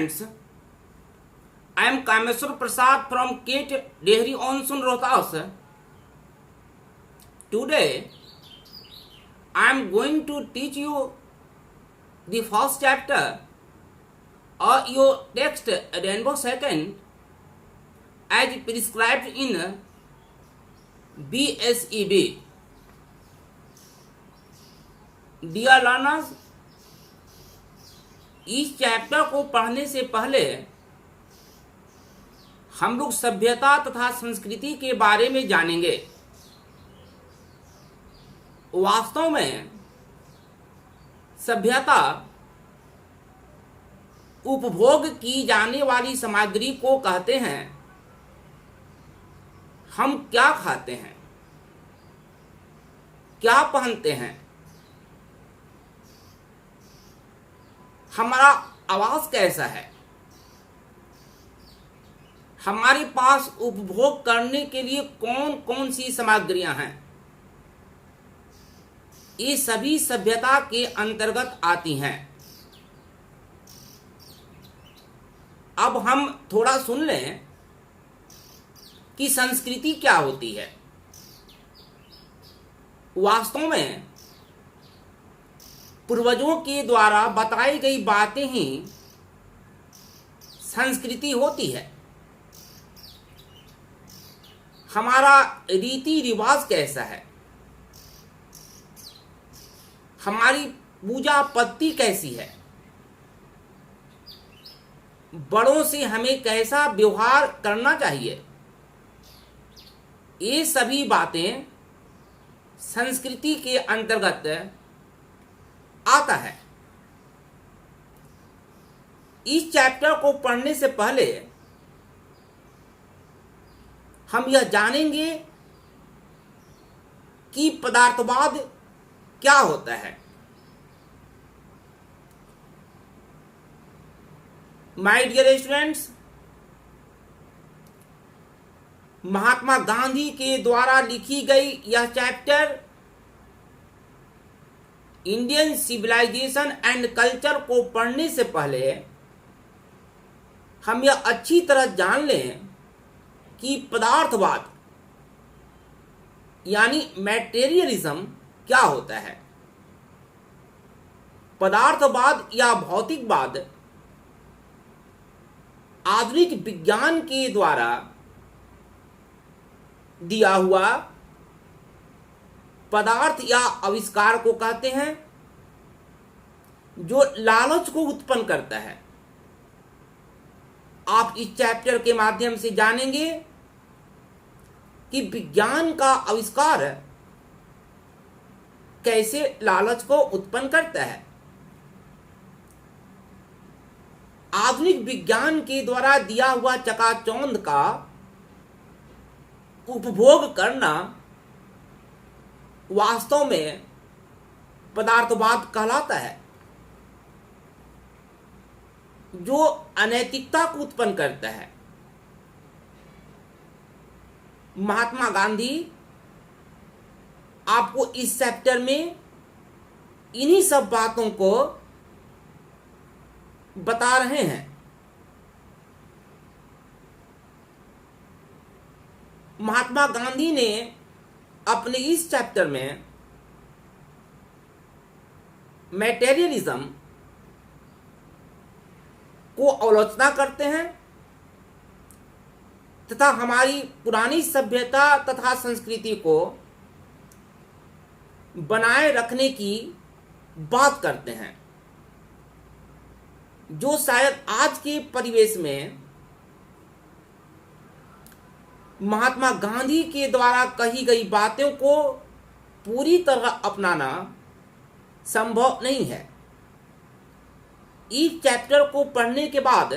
friends, I am Kameswar Prasad from KIT Dehri Onsun Rohtas. Today, I am going to teach you the first chapter or your text Rainbow Second as prescribed in BSED. Dear learners, इस chapter को पढ़ने से पहले हम लोग सभ्यता तथा संस्कृति के बारे में जानेंगे। वास्तव में सभ्यता उपभोग की जाने वाली सामग्री को कहते हैं। हम क्या खाते हैं, क्या पहनते हैं, हमारा आवास कैसा है, हमारे पास उपभोग करने के लिए कौन कौन सी सामग्रियां हैं, ये सभी सभ्यता के अंतर्गत आती हैं। अब हम थोड़ा सुन लें कि संस्कृति क्या होती है। वास्तव में पूर्वजों के द्वारा बताई गई बातें ही संस्कृति होती है। हमारा रीति रिवाज कैसा है, हमारी पूजा पद्धति कैसी है, बड़ों से हमें कैसा व्यवहार करना चाहिए, ये सभी बातें संस्कृति के अंतर्गत आता है। इस चैप्टर को पढ़ने से पहले हम यह जानेंगे कि पदार्थवाद क्या होता है। My dear students, Mahatma Gandhi के द्वारा लिखी गई यह chapter Indian civilization and culture को पढ़ने से पहले हम यह अच्छी तरह जान लें कि पदार्थवाद यानी मैटेरियलिज्म क्या होता है। पदार्थवाद या भौतिकवाद आधुनिक विज्ञान के द्वारा दिया हुआ पदार्थ या आविष्कार को कहते हैं, जो लालच को उत्पन्न करता है। आप इस चैप्टर के माध्यम से जानेंगे कि विज्ञान का आविष्कार कैसे लालच को उत्पन्न करता है। आधुनिक विज्ञान के द्वारा दिया हुआ चकाचौंध का उपभोग करना वास्तव में पदार्थवाद कहलाता है, जो अनैतिकता को उत्पन्न करता है। महात्मा गांधी आपको इस चैप्टर में इन्हीं सब बातों को बता रहे हैं। महात्मा गांधी ने अपने इस चैप्टर में मैटेरियलिज्म को आलोचना करते हैं तथा हमारी पुरानी सभ्यता तथा संस्कृति को बनाए रखने की बात करते हैं, जो शायद आज के परिवेश में महात्मा गांधी के द्वारा कही गई बातों को पूरी तरह अपनाना संभव नहीं है। इस चैप्टर को पढ़ने के बाद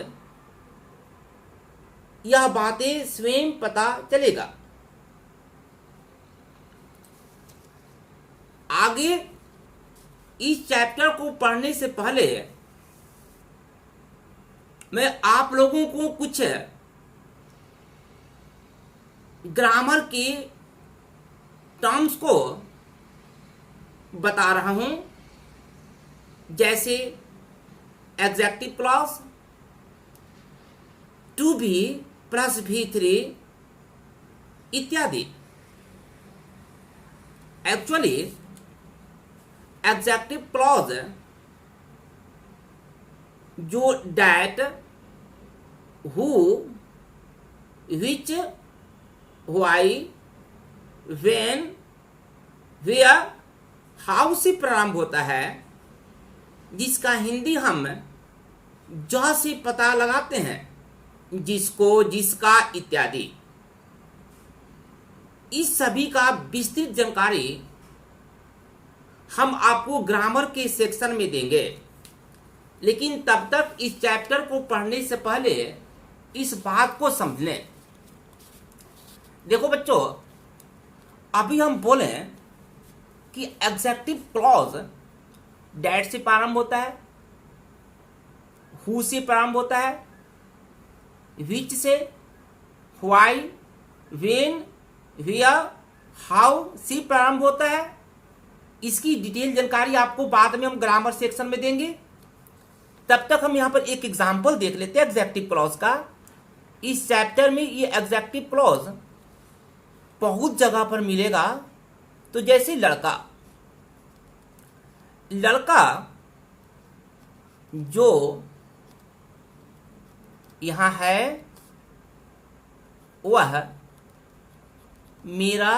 यह बातें स्वयं पता चलेगा। आगे इस चैप्टर को पढ़ने से पहले मैं आप लोगों को कुछ ग्रामर के टर्म्स को बता रहा हूं, जैसे adjective clause, to be plus V3 इत्यादि। एक्चुअली एग्जेक्टिव क्लॉज जो that, who, which, why, when, where, how से प्रारंभ होता है, जिसका हिंदी हम ज से पता लगाते हैं, जिसको, जिसका इत्यादि। इस सभी का विस्तृत जानकारी हम आपको ग्रामर के सेक्शन में देंगे, लेकिन तब तक इस चैप्टर को पढ़ने से पहले इस बात को समझ लें। देखो बच्चों, अभी हम बोले कि एग्जेक्टिव क्लॉज डैट से प्रारंभ होता है, हु से प्रारंभ होता है, विच से, व्हाई, व्हेन, वेयर, हाउ से प्रारंभ होता है। इसकी डिटेल जानकारी आपको बाद में हम ग्रामर सेक्शन में देंगे। तब तक हम यहां पर एक एग्जांपल देख लेते हैं एग्जेक्टिव क्लॉज का। इस चैप्टर में ये एग्जेक्टिव क्लॉज बहुत जगह पर मिलेगा। तो जैसे लड़का, लड़का जो यहां है वह मेरा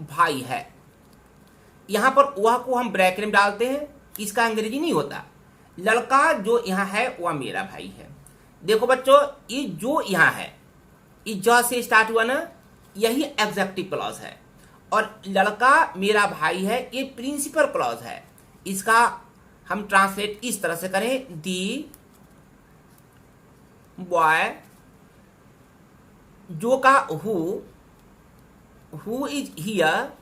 भाई है। यहां पर वह को हम ब्रैकेट में डालते हैं, इसका अंग्रेजी नहीं होता। लड़का जो यहां है वह मेरा भाई है। देखो बच्चों, ये जो यहां है, ये ज से स्टार्ट हुआ ना, यही एग्जेक्टिव क्लॉज है। और लड़का मेरा भाई है, ये प्रिंसिपल क्लॉज है। इसका हम ट्रांसलेट इस तरह से करें, दी बॉय, जो का हु इज हियर,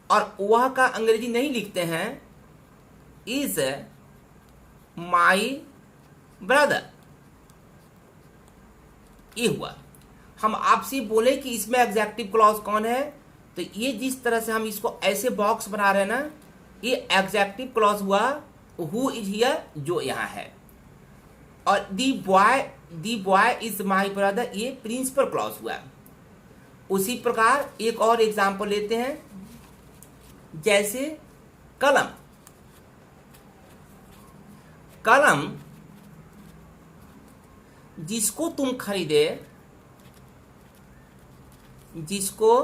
और वह का अंग्रेजी नहीं लिखते हैं, इज माई ब्रदर। ये हुआ। हम आपसे बोले कि इसमें एग्जेक्टिव क्लॉज कौन है, तो ये जिस तरह से हम इसको ऐसे बॉक्स बना रहे हैं ना, ये एग्जेक्टिव क्लॉज हुआ। हु इज हियर, जो यहां है। और दी बॉय इज माई ब्रदर, ये प्रिंसिपल क्लॉज हुआ। उसी प्रकार एक और एग्जांपल लेते हैं, जैसे कलम। कलम जिसको तुम खरीदे, जिसको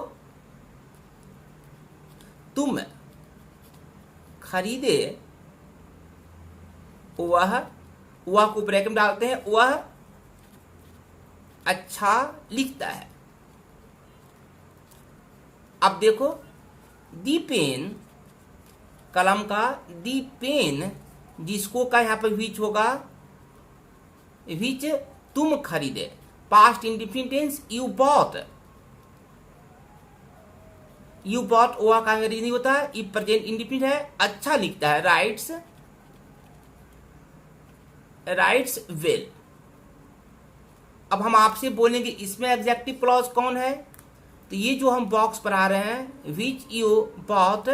तुम खरीदे, वह को ब्रैकेट में डालते हैं, वह अच्छा लिखता है। अब देखो, दी पेन, कलम का दी पेन, जिसको का यहां पर विच होगा, विच तुम खरीदे। Past indefinite tense, you bought. You bought ओआ का अंग्रेजी नहीं होता है, ये प्रेजेंट इंडिफिनिट है। अच्छा लिखता है, राइट्स वेल। अब हम आपसे बोलेंगे इसमें एग्जेक्टिव क्लॉज कौन है, तो ये जो हम बॉक्स बना रहे हैं, विच यू बॉट,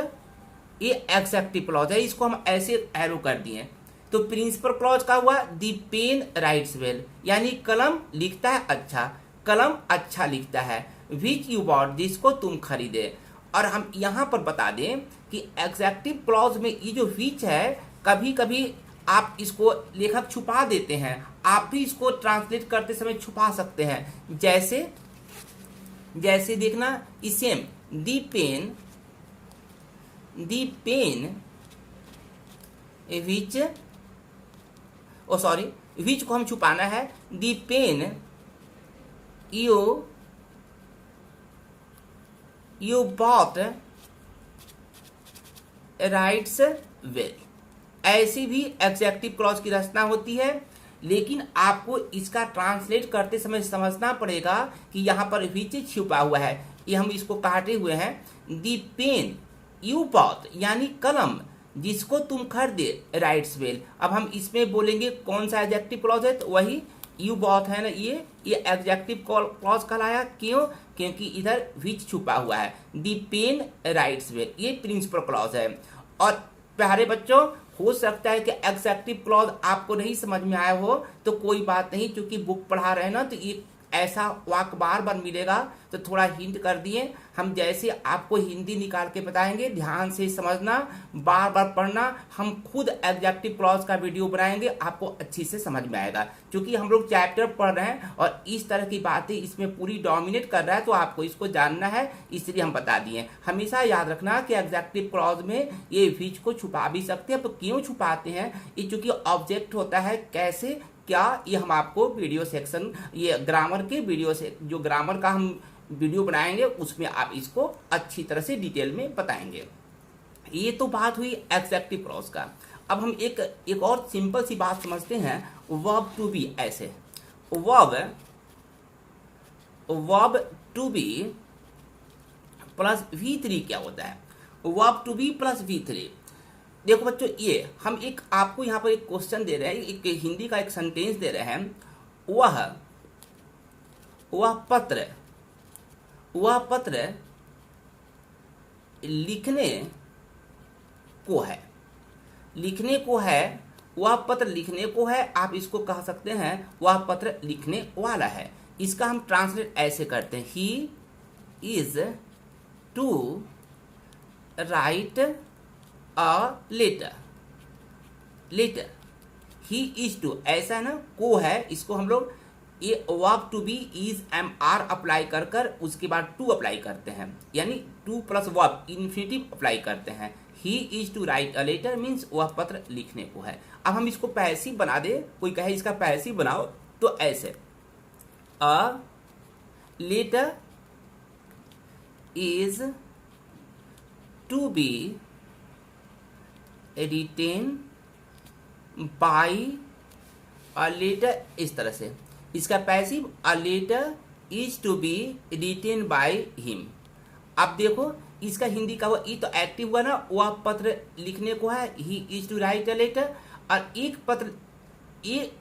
ये एग्जेक्टिव क्लॉज है। इसको हम ऐसे एरो कर दिए। तो प्रिंसिपल क्लॉज का हुआ, दी पेन राइट्स वेल, यानी कलम लिखता है अच्छा, कलम अच्छा लिखता है। विच यू बॉट, जिसको तुम खरीदे। और हम यहां पर बता दें कि एग्जेक्टिव क्लॉज में ये जो विच है, कभी कभी आप इसको लेखक छुपा देते हैं। आप भी इसको ट्रांसलेट करते समय छुपा सकते हैं। जैसे देखना, सेम, दी पेन विच को हम छुपाना है। The pen you bought writes well. ऐसी भी एग्जेक्टिव क्लॉज की रचना होती है, लेकिन आपको इसका ट्रांसलेट करते समय समझना पड़ेगा कि यहाँ पर विच छुपा हुआ है। ये हम इसको काटे हुए हैं। दी पेन यू बॉट, यानी कलम जिसको तुम खरीदे, राइट्स वेल। अब हम इसमें बोलेंगे कौन सा एग्जेक्टिव क्लॉज है, तो वही यू बॉट है ना, ये एग्जेक्टिव क्लॉज कहलाया। क्यों? क्योंकि इधर विच छुपा हुआ है। दी पेन राइट्स वेल, ये प्रिंसिपल क्लॉज है। और प्यारे बच्चों, हो सकता है कि एग्जेक्टिव क्लॉज आपको नहीं समझ में आया हो, तो कोई बात नहीं, क्योंकि बुक पढ़ा रहे हैं ना, तो ये ऐसा वाक बार बार मिलेगा, तो थोड़ा हिंट कर दिए। हम जैसे आपको हिंदी निकाल के बताएंगे, ध्यान से समझना, बार बार पढ़ना। हम खुद एग्जेक्टिव क्लॉज का वीडियो बनाएंगे, आपको अच्छी से समझ में आएगा, क्योंकि हम लोग चैप्टर पढ़ रहे हैं और इस तरह की बातें इसमें पूरी डोमिनेट कर रहा है, तो आपको इसको जानना है, इसलिए हम बता दिए। हमेशा याद रखना कि एग्जेक्टिव क्लॉज में ये विच को छुपा भी सकते हैं। तो क्यों छुपाते हैं? ये चूंकि ऑब्जेक्ट होता है, कैसे क्या, ये हम आपको वीडियो सेक्शन, ये ग्रामर के वीडियो से, जो ग्रामर का हम वीडियो बनाएंगे उसमें आप इसको अच्छी तरह से डिटेल में बताएंगे। ये तो बात हुई एग्जेक्टिव क्लॉज का। अब हम एक और सिंपल सी बात समझते हैं, वर्ब टू बी। ऐसे verb to be plus V3 क्या होता है? Verb to be plus V3। देखो बच्चों, ये हम एक आपको यहाँ पर एक क्वेश्चन दे रहे हैं, एक हिंदी का एक सेंटेंस दे रहे हैं। वह पत्र लिखने को है, वह पत्र लिखने को है। आप इसको कह सकते हैं वह पत्र लिखने वाला है। इसका हम ट्रांसलेट ऐसे करते हैं, he is to write a letter. He is to, ऐसा है ना, को है, इसको हम लोग ये verb to be is am are apply कर उसके बाद टू अप्लाई करते हैं, यानी to plus verb infinitive apply करते हैं। He is to write a letter means वह पत्र लिखने को है। अब हम इसको पैसिव बना दे, कोई कहे इसका पैसिव बनाओ, तो ऐसे a letter is to be written by a letter, इस तरह से। इसका passive a letter is to be written by him. अब देखो इसका हिंदी का वो ई तो एक्टिव हुआ ना, वह पत्र लिखने को है, he is to write a letter, और एक पत्र, ये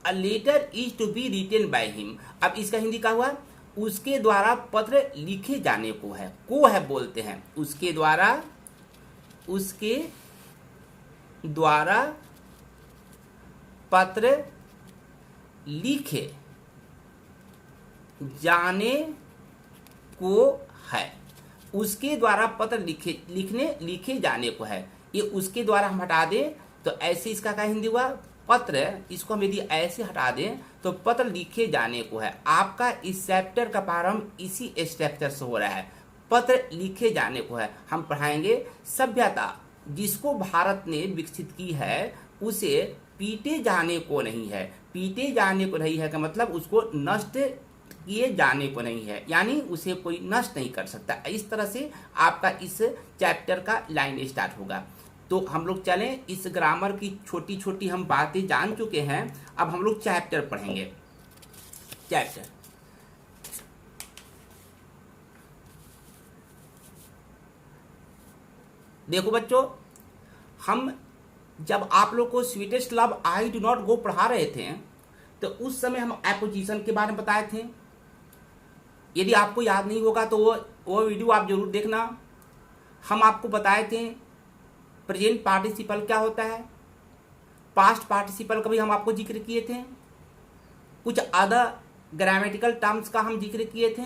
a letter is to be written by him. अब इसका हिंदी का हुआ, उसके द्वारा पत्र लिखे जाने को है, बोलते हैं, उसके द्वारा पत्र लिखे जाने को है। उसके द्वारा पत्र लिखे जाने को है, ये उसके द्वारा हम हटा दें तो ऐसे इसका क्या हिंदी हुआ, पत्र। इसको हम यदि ऐसे हटा दें तो पत्र लिखे जाने को है। आपका इस चैप्टर का प्रारंभ इसी स्ट्रक्चर से हो रहा है, पत्र लिखे जाने को है। हम पढ़ाएंगे सभ्यता जिसको भारत ने विकसित की है, उसे पीटे जाने को नहीं है। पीटे जाने को नहीं है का मतलब उसको नष्ट किए जाने को नहीं है, यानी उसे कोई नष्ट नहीं कर सकता। इस तरह से आपका इस चैप्टर का लाइन स्टार्ट होगा। तो हम लोग चलें, इस ग्रामर की छोटी छोटी हम बातें जान चुके हैं, अब हम लोग चैप्टर पढ़ेंगे। चैप्टर देखो बच्चों, हम जब आप लोग को sweetest love I do not go पढ़ा रहे थे, तो उस समय हम एपोजिशन के बारे में बताए थे। यदि आपको याद नहीं होगा तो वो वीडियो आप जरूर देखना। हम आपको बताए थे प्रेजेंट पार्टिसिपल क्या होता है, पास्ट पार्टिसिपल का भी हम आपको जिक्र किए थे, कुछ अदर ग्रामेटिकल टर्म्स का हम जिक्र किए थे।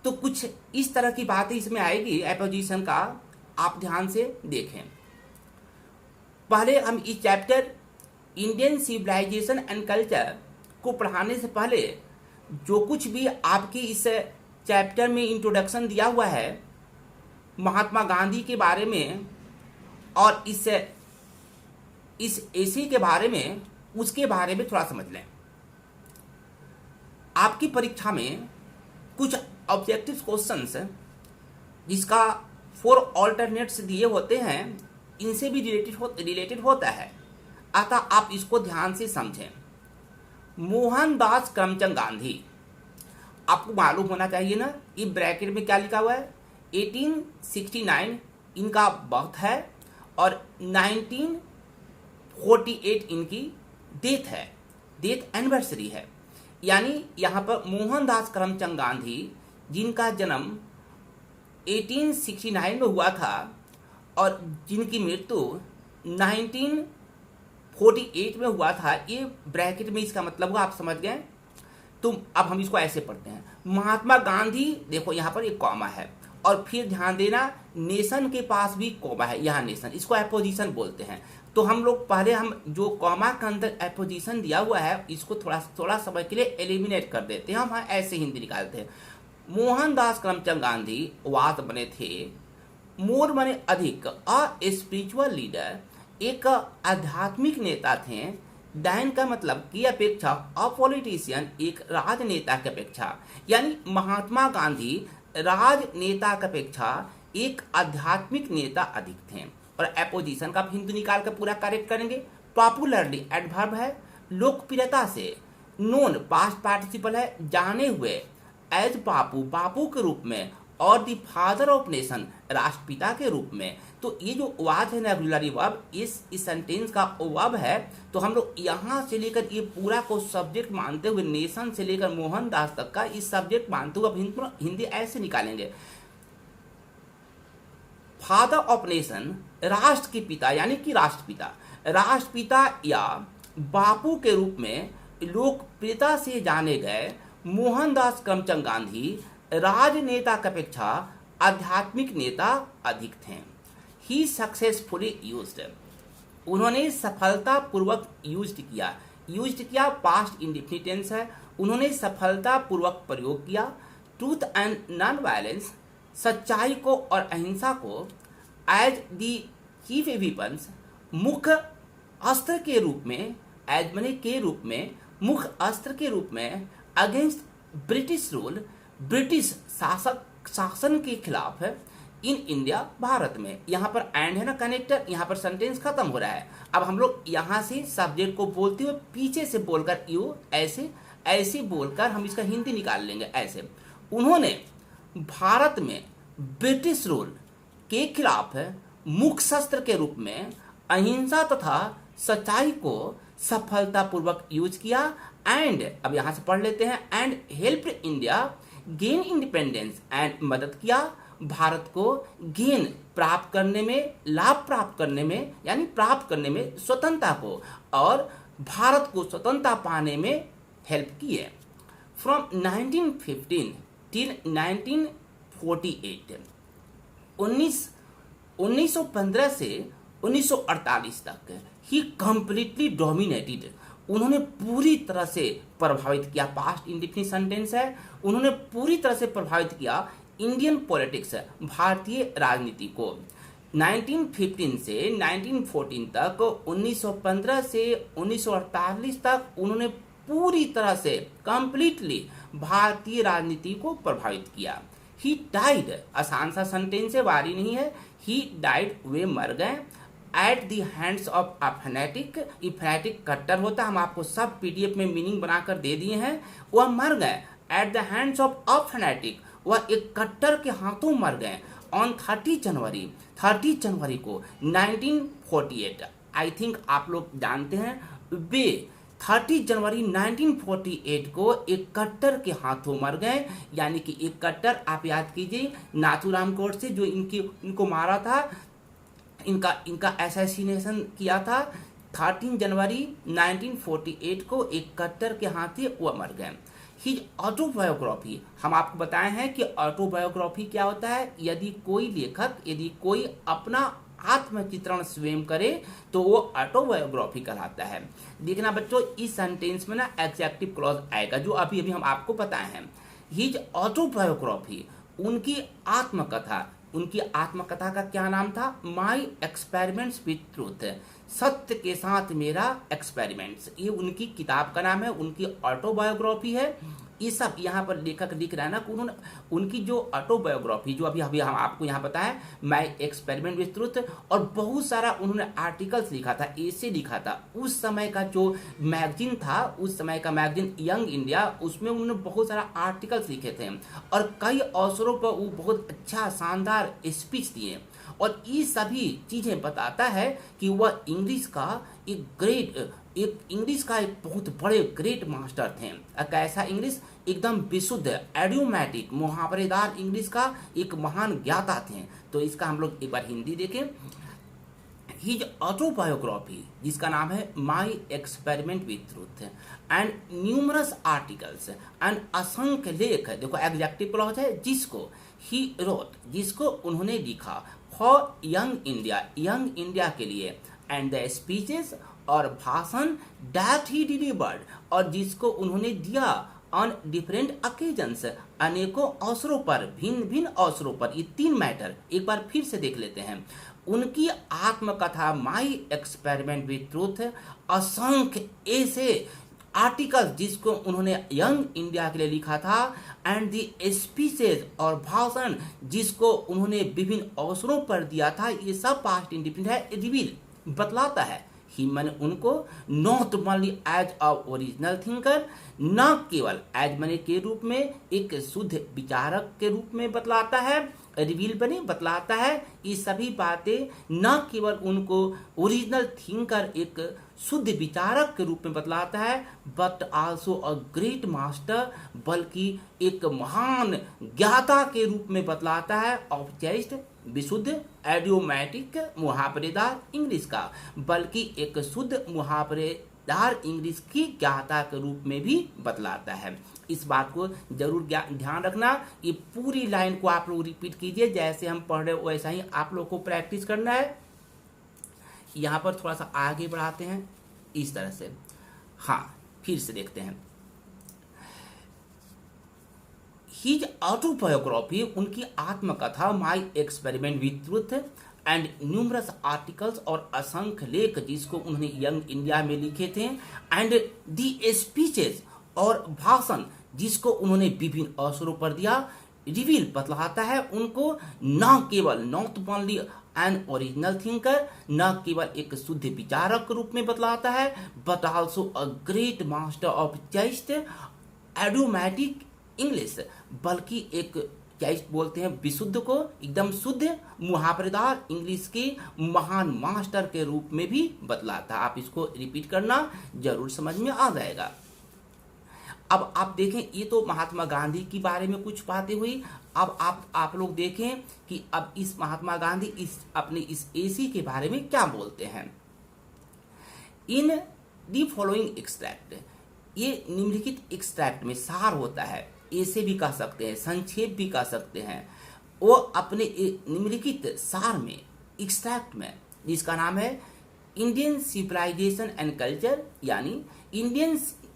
तो कुछ इस तरह की बातें इसमें आएगी एपोजिशन का, आप ध्यान से देखें। पहले हम इस chapter Indian civilization and culture को पढ़ाने से पहले जो कुछ भी आपकी इस चैप्टर में इंट्रोडक्शन दिया हुआ है महात्मा गांधी के बारे में और इस एसी के बारे में, उसके बारे में थोड़ा समझ लें। आपकी परीक्षा में कुछ ऑब्जेक्टिव क्वेश्चंस जिसका 4 ऑल्टरनेट्स दिए होते हैं, इनसे भी रिलेटेड होता है, अतः आप इसको ध्यान से समझें। मोहनदास करमचंद गांधी, आपको मालूम होना चाहिए ना, ये ब्रैकेट में क्या लिखा हुआ है, 1869 इनका बर्थ है और 1948 इनकी डेथ है, डेथ एनिवर्सरी है। यानी यहाँ पर मोहनदास करमचंद गांधी जिनका जन्म 1869 में हुआ था और जिनकी मृत्यु 1948 में हुआ था। ये ब्रैकेट में इसका मतलब हुआ, आप समझ गए। तो अब हम इसको ऐसे पढ़ते हैं, महात्मा गांधी, देखो यहाँ पर एक कॉमा है, और फिर ध्यान देना नेशन के पास भी कॉमा है, यहाँ नेशन, इसको एपोजिशन बोलते हैं। तो हम लोग पहले हम जो कॉमा के अंदर एपोजिशन दिया हुआ है इसको थोड़ा समय के लिए एलिमिनेट कर देते हैं, हम ऐसे हिंदी निकालते हैं। मोहनदास करमचंद गांधी वाद बने थे, मोर बने अधिक, अ स्पिरिचुअल लीडर, एक आध्यात्मिक नेता थे। दैन का मतलब की अपेक्षा, अ पॉलिटिशियन, एक राजनेता की अपेक्षा, यानी महात्मा गांधी राजनेता की अपेक्षा एक आध्यात्मिक नेता अधिक थे। और एपोजिशन का हिंदी निकाल कर पूरा करेक्ट करेंगे। पॉपुलरली एडवर्ब है, लोकप्रियता से, नोन पास्ट पार्टिसिपल है, जाने हुए, एज बापू, बापू के रूप में, और द फादर ऑफ नेशन, राष्ट्रपिता के रूप में। तो ये जो वाद है ना ऑक्सिलरी वर्ब, इस सेंटेंस का वर्ब है। तो हम लोग यहाँ से लेकर ये पूरा को सब्जेक्ट मानते हुए, नेशन से लेकर मोहनदास तक का इस सब्जेक्ट मानते हुए अब हिंदी ऐसे निकालेंगे। फादर ऑफ नेशन, राष्ट्र के पिता यानी कि राष्ट्रपिता, राष्ट्रपिता या बापू के रूप में लोकप्रियता से जाने गए मोहनदास करमचंद गांधी राजनेता की अपेक्षा आध्यात्मिक नेता अधिक थे। ही सक्सेसफुली यूज्ड, उन्होंने सफलतापूर्वक यूज्ड किया, पास्ट इंडेफिनिट टेंस है, उन्होंने सफलतापूर्वक प्रयोग किया। ट्रूथ एंड नॉन वायलेंस, सच्चाई को और अहिंसा को, एज दी चीफ वेपन्स, मुख्य अस्त्र के रूप में, एज मने के रूप में, मुख्य अस्त्र के रूप में, अगेंस्ट ब्रिटिश रूल, ब्रिटिश शासन के खिलाफ है, इन इंडिया, भारत में। यहाँ पर एंड है ना कनेक्टर, यहाँ पर सेंटेंस खत्म हो रहा है। अब हम लोग यहाँ से सब्जेक्ट को बोलते हुए पीछे से बोलकर यू ऐसे बोलकर हम इसका हिंदी निकाल लेंगे ऐसे। उन्होंने भारत में ब्रिटिश रूल के खिलाफ मुख्य शस्त्र के रूप में अहिंसा तथा सच्चाई को सफलतापूर्वक यूज किया। एंड अब यहां से पढ़ लेते हैं, and help India gain independence, and मदद किया भारत को गेन प्राप्त करने में, लाभ प्राप्त करने में, यानी प्राप्त करने में स्वतंत्रता को, और भारत को स्वतंत्रता पाने में हेल्प किए। फ्रॉम 1915 टिल 1948, 1915 से 1948 तक ही कंप्लीटली डोमिनेटेड, उन्होंने पूरी तरह से प्रभावित किया, पास्ट इंडेफिनिट सेंटेंस है, उन्होंने पूरी तरह से प्रभावित किया इंडियन पॉलिटिक्स, भारतीय राजनीति को। 1915 से 1914 तक, 1915 से 1948 तक उन्होंने पूरी तरह से कंप्लीटली भारतीय राजनीति को प्रभावित किया। ही डाइड, आसान सा सेंटेंस है, वारी नहीं है। ही डाइड, वे मर गए, at the hands of a fanatic, ये फैनेटिक कट्टर होता है, हम आपको सब पीडीएफ में मीनिंग बनाकर दे दिए हैं। वह मर गए at the hands of a fanatic, वह एक कट्टर के हाथों मर गए। ऑन 30 जनवरी को 1948, आई थिंक आप लोग जानते हैं, वे 30 जनवरी 1948 को एक कट्टर के हाथों मर गए। यानी कि एक कट्टर, आप याद कीजिए नाथूराम गोडसे जो इनको मारा था, इनका असैसिनेशन किया था। 13 जनवरी 1948 को एक कट्टर के हाथी वह मर गए। हिज ऑटोबायोग्राफी, हम आपको बताए हैं कि ऑटोबायोग्राफी क्या होता है। यदि कोई लेखक, यदि कोई अपना आत्मचित्रण स्वयं करे तो वो ऑटोबायोग्राफी कहलाता है। देखना बच्चों, इस सेंटेंस में ना एग्जेक्टिव क्लॉज आएगा जो अभी हम आपको बताए हैं। हिज ऑटोबायोग्राफी, उनकी आत्मकथा का क्या नाम था? माई एक्सपेरिमेंट्स विथ ट्रूथ, सत्य के साथ मेरा एक्सपेरिमेंट्स, ये उनकी किताब का नाम है, उनकी ऑटोबायोग्राफी है। ये सब यहाँ पर लेखक लिख रहा है ना, उन्होंने उनकी जो ऑटोबायोग्राफी जो अभी हम आपको यहाँ बताया, माई एक्सपेरिमेंट विथ ट्रूथ, और बहुत सारा उन्होंने आर्टिकल्स लिखा था, ऐसे लिखा था। उस समय का जो मैगजीन था, उस समय का मैगजीन यंग इंडिया, उसमें उन्होंने बहुत सारा आर्टिकल्स लिखे थे और कई अवसरों पर वो बहुत अच्छा शानदार स्पीच दिए। और ये सभी चीजें बताता है कि वह इंग्लिश का एक बहुत बड़े ग्रेट मास्टर थे। कैसा इंग्लिश? एकदम विशुद्ध, एडियोमैटिक, मुहावरेदार इंग्लिश का एक महान ज्ञाता थे। तो इसका हम लोग एक बार हिंदी देखें। हिज ऑटोबायोग्राफी जिसका नाम है my experiment with truth and numerous articles and असंख्य लेख, देखो एग्जेक्टिव क्लॉज है, जिसको ही रोट, जिसको उन्होंने लिखा, फॉर यंग इंडिया के लिए, एंड द स्पीचेस और भाषण दैट ही डिलीवर्ड, और जिसको उन्होंने दिया ऑन डिफरेंट अकेजन्स, अनेकों अवसरों पर, भिन्न भिन्न अवसरों पर। ये 3 मैटर एक बार फिर से देख लेते हैं। उनकी आत्मकथा माई एक्सपेरिमेंट विथ ट्रूथ, असंख्य ऐसे आर्टिकल्स जिसको उन्होंने यंग इंडिया के लिए लिखा था, एंड दी स्पीचेज और भाषण जिसको उन्होंने विभिन्न अवसरों पर दिया था, ये सब पास्ट इंडिपेंडेंट है, रिवील बतलाता है। ही मैंने उनको not only as a original thinker, न केवल एज मैंने के रूप में, एक शुद्ध विचारक के रूप में बतलाता है, रिवील बने बतलाता है। ये सभी बातें न केवल उनको ओरिजिनल थिंकर, एक शुद्ध विचारक के रूप में बतलाता है, but also a great master, बल्कि एक महान ज्ञाता के रूप में बतलाता है, ऑफ जस्ट विशुद्ध एडियोमैटिक मुहावरेदार इंग्लिश का, बल्कि एक शुद्ध मुहावरेदार इंग्लिश की ज्ञाता के रूप में भी बतलाता है। इस बात को जरूर ध्यान रखना। ये पूरी लाइन को आप लोग रिपीट कीजिए, जैसे हम पढ़ रहे वैसा ही आप लोग को प्रैक्टिस करना है। यहाँ पर थोड़ा सा आगे बढ़ाते हैं इस तरह से। हाँ, फिर से देखते हैं। हिज ऑटोबायोग्राफी, उनकी आत्मकथा my experiment with truth and numerous articles, और असंख्य लेख जिसको उन्होंने यंग इंडिया में लिखे थे, एंड दी स्पीचेस और भाषण जिसको उन्होंने विभिन्न अवसरों पर दिया, रिवील बतलाता है उनको न केवल not only an original thinker, न केवल एक शुद्ध विचारक के रूप में बतलाता है, but also a great master of just idiomatic English, बल्कि एक जस्ट बोलते हैं विशुद्ध को, एकदम शुद्ध मुहावरेदार इंग्लिश के महान मास्टर के रूप में भी बतलाता है। आप इसको रिपीट करना, जरूर समझ में आ जाएगा। अब आप देखें, ये तो महात्मा गांधी के बारे में कुछ बातें हुई। अब आप लोग देखें कि अब इस महात्मा गांधी इस एसी के बारे में क्या बोलते हैं। इन दी फॉलोइंग एक्सट्रैक्ट, ये निम्नलिखित एक्सट्रैक्ट में सार होता है, ऐसे भी कह सकते हैं, संक्षेप भी कह सकते हैं। वो अपने निम्नलिखित सार में, एक्सट्रैक्ट में, जिसका नाम है इंडियन सिविलाइजेशन एंड कल्चर, यानी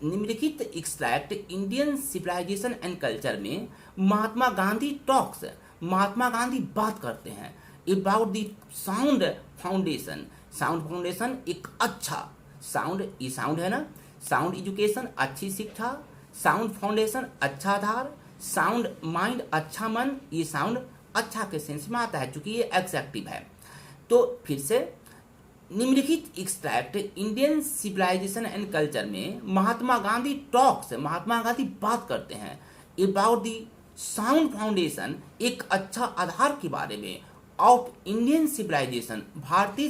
निम्नलिखित extract Indian civilization and culture में महात्मा गांधी टॉक्स, महात्मा गांधी बात करते हैं about the sound foundation. Sound foundation एक अच्छा साउंड, ये साउंड है ना, साउंड एजुकेशन अच्छी शिक्षा, साउंड फाउंडेशन अच्छा आधार, साउंड माइंड अच्छा मन, ये साउंड अच्छा के सेंस में आता है चूंकि ये एग्जेक्टिव है। तो फिर से निम्नलिखित extract Indian civilization and culture में महात्मा गांधी टॉक्स, महात्मा गांधी बात करते हैं अबाउट दी साउंड फाउंडेशन, एक अच्छा आधार के बारे में, ऑफ इंडियन सिविलाइजेशन, भारतीय